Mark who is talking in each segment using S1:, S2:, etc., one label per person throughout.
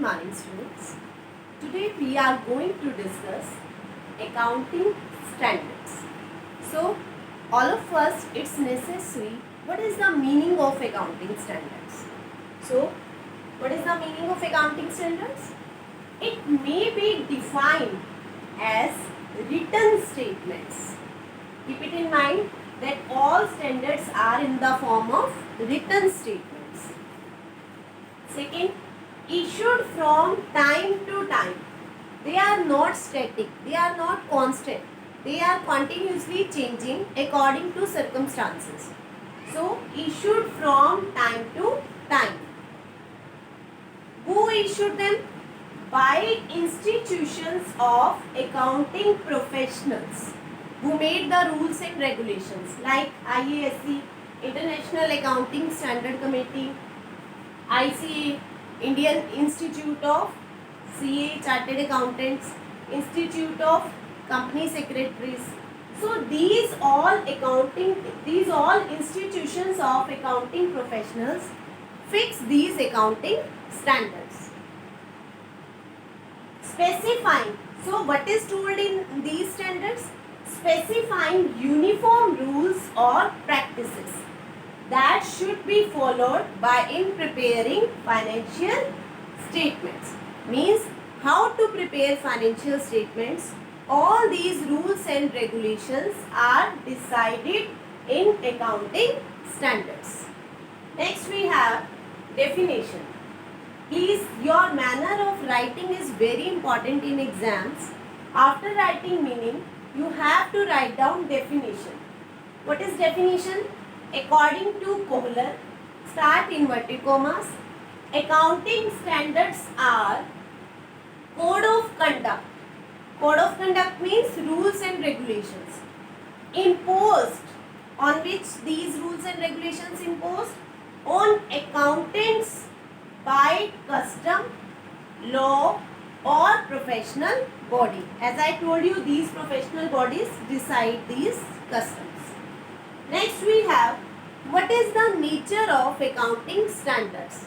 S1: Good morning, students. Today we are going to discuss accounting standards. So, all of us, it's necessary. What is the meaning of accounting standards? So, what is the meaning of accounting standards? It may be defined as written statements. Keep it in mind that all standards are in the form of written statements. Second, issued from time to time. They are not static, they are not constant. They are continuously changing according to circumstances. So, issued from time to time. Who issued them? By institutions of accounting professionals who made the rules and regulations like IASC, International Accounting Standard Committee, ICA, Indian Institute of CA Chartered Accountants, Institute of Company Secretaries. So these all institutions of accounting professionals fix these accounting standards. Specifying. So what is told in these standards? Specifying uniform rules or practices that should be followed by in preparing financial statements. Means how to prepare financial statements. All these rules and regulations are decided in accounting standards. Next we have definition. Please, your manner of writing is very important in exams. After writing meaning, you have to write down definition. What is definition? According to Kohler, start inverted commas, accounting standards are code of conduct. Code of conduct means rules and regulations imposed. On which these rules and regulations imposed? On accountants by custom, law or professional body. As I told you, these professional bodies decide these customs. Next we have, what is the nature of accounting standards?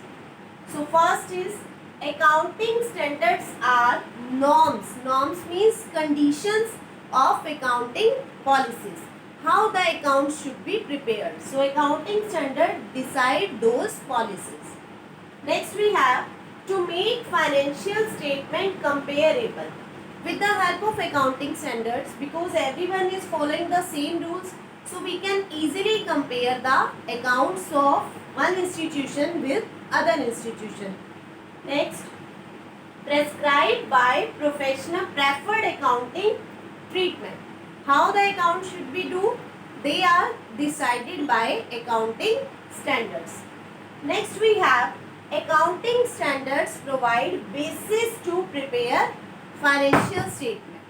S1: So first is, accounting standards are norms. Norms means conditions of accounting policies. How the accounts should be prepared. So accounting standards decide those policies. Next we have, to make financial statement comparable. With the help of accounting standards, because everyone is following the same rules, so we can easily compare the accounts of one institution with other institution. Next, prescribed by professional preferred accounting treatment. How the account should be do? They are decided by accounting standards. Next we have, accounting standards provide basis to prepare financial statement.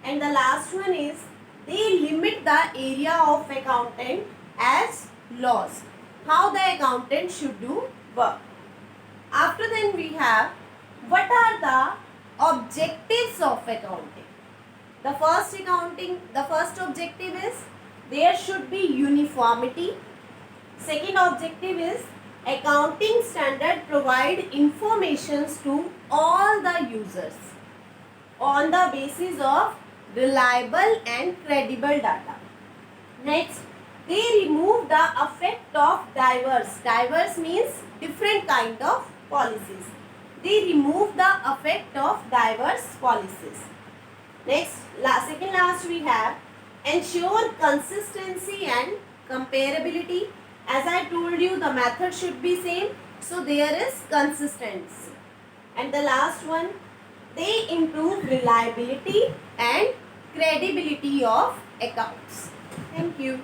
S1: And the last one is, they limit the area of accountant as laws. How the accountant should do work. After then we have, what are the objectives of accounting? The first objective is, there should be uniformity. Second objective is, accounting standard provide informations to all the users on the basis of reliable and credible data. Next, they remove the effect of diverse. Diverse means different kind of policies. They remove the effect of diverse policies. Next, second last we have, ensure consistency and comparability. As I told you, the method should be same. So there is consistency. And the last one, they improve reliability and credibility of accounts. Thank you.